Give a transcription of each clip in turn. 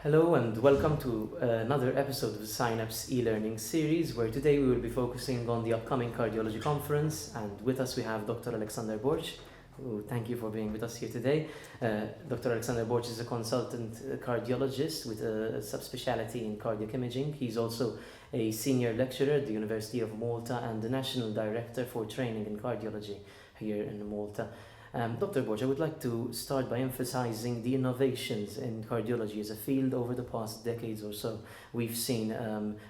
Hello and welcome to another episode of the TheSynapse e-learning series, where today we will be focusing on the upcoming cardiology conference, and with us we have Dr. Alexander Borch, who thank you for being with us here today. Dr. Alexander Borch is a consultant cardiologist with a subspecialty in cardiac imaging. He's also a senior lecturer at the University of Malta and the National Director for Training in Cardiology here in Malta. Dr. Borch, I would like to start by emphasizing the innovations in cardiology as a field over the past decades or so. We've seen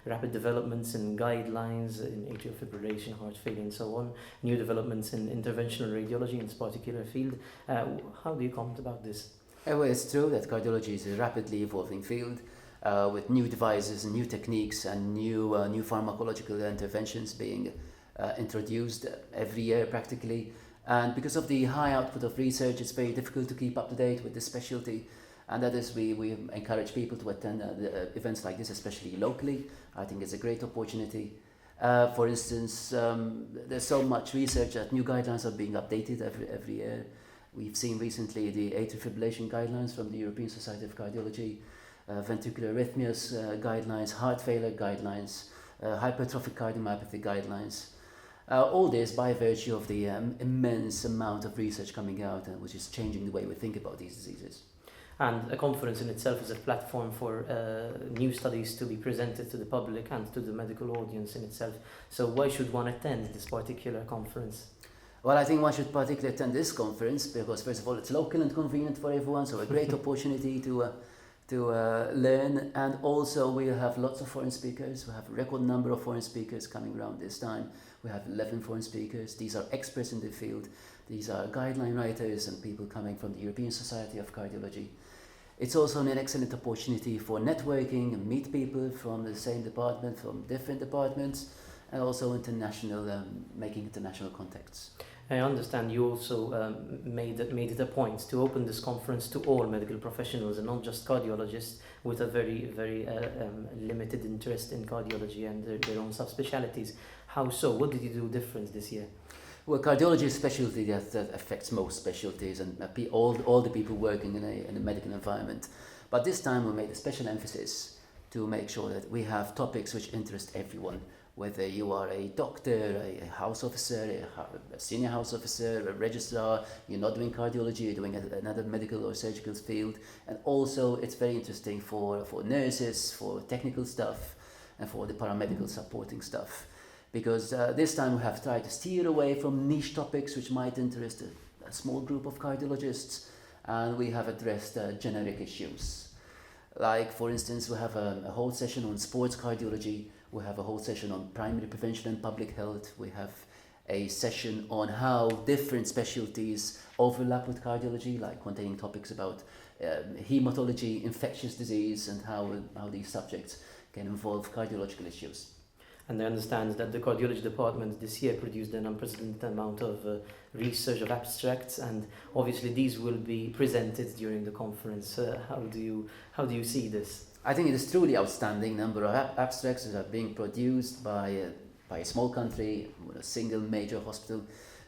rapid developments in guidelines in atrial fibrillation, heart failure and so on, new developments in interventional radiology in this particular field. How do you comment about this? Well, it's true that cardiology is a rapidly evolving field with new devices and new techniques and new pharmacological interventions being introduced every year practically. And because of the high output of research, it's very difficult to keep up to date with this specialty. And that is, we encourage people to attend events like this, especially locally. I think it's a great opportunity. For instance, there's so much research that new guidelines are being updated every year. We've seen recently the atrial fibrillation guidelines from the European Society of Cardiology, ventricular arrhythmias guidelines, heart failure guidelines, hypertrophic cardiomyopathy guidelines. All this by virtue of the immense amount of research coming out, which is changing the way we think about these diseases. And a conference in itself is a platform for new studies to be presented to the public and to the medical audience in itself. So why should one attend this particular conference? Well, I think one should particularly attend this conference because, first of all, it's local and convenient for everyone, so a great opportunity to learn. And also we have lots of foreign speakers. We have a record number of foreign speakers coming around this time. We have 11 foreign speakers. These are experts in the field. These are guideline writers and people coming from the European Society of Cardiology. It's also an excellent opportunity for networking and meet people from the same department, from different departments, and also making international contacts. I understand you also made it a point to open this conference to all medical professionals and not just cardiologists with a very limited interest in cardiology and their own subspecialties. How so? What did you do different this year? Well, cardiology is a specialty that affects most specialties and all the people working in a medical environment. But this time we made a special emphasis to make sure that we have topics which interest everyone. Whether you are a doctor, a house officer, a senior house officer, a registrar, you're not doing cardiology, you're doing another medical or surgical field. And also it's very interesting for nurses, for technical stuff, and for the paramedical supporting stuff. Because this time we have tried to steer away from niche topics which might interest a small group of cardiologists, and we have addressed generic issues. Like, for instance, we have a whole session on sports cardiology. We have a whole session on primary prevention and public health. We have a session on how different specialties overlap with cardiology, like containing topics about hematology, infectious disease, and how these subjects can involve cardiological issues. And I understand that the cardiology department this year produced an unprecedented amount of research of abstracts, and obviously these will be presented during the conference. How do you see this? I think it is truly outstanding number of abstracts that are being produced by a small country with a single major hospital.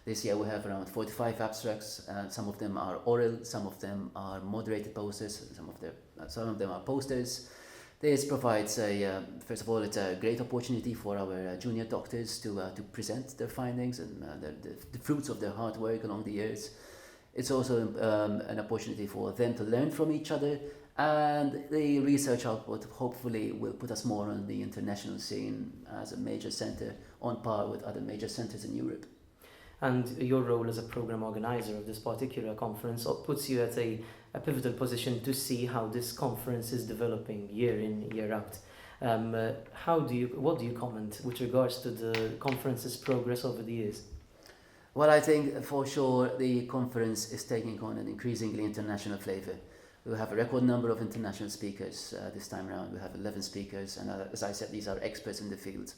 This year we have around 45 abstracts. Some of them are oral, some of them are moderated posters, some of them are posters. This provides first of all, it's a great opportunity for our junior doctors to present their findings and the fruits of their hard work along the years. It's also an opportunity for them to learn from each other, and the research output hopefully will put us more on the international scene as a major center on par with other major centers in Europe. And your role as a program organizer of this particular conference puts you at a pivotal position to see how this conference is developing year in, year out. What do you comment with regards to the conference's progress over the years? Well, I think for sure the conference is taking on an increasingly international flavor. We have a record number of international speakers this time around. We have 11 speakers, and as I said, these are experts in the field.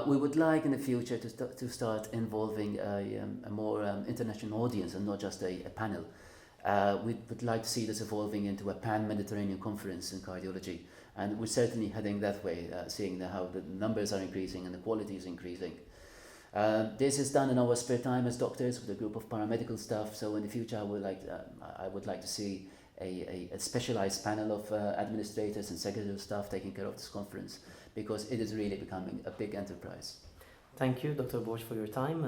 We would like in the future to start involving a more international audience and not just a panel. We would like to see this evolving into a pan-Mediterranean conference in cardiology, and we're certainly heading that way, seeing how the numbers are increasing and the quality is increasing. This is done in our spare time as doctors with a group of paramedical staff, so in the future I would like to see a specialized panel of administrators and secretary of staff taking care of this conference, because it is really becoming a big enterprise. Thank you, Dr. Borch, for your time.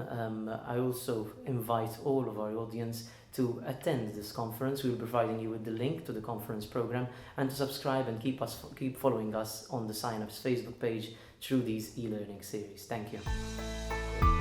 I also invite all of our audience to attend this conference. We'll be providing you with the link to the conference program, and to subscribe and keep following us on the TheSynapse Facebook page through these e-learning series. Thank you.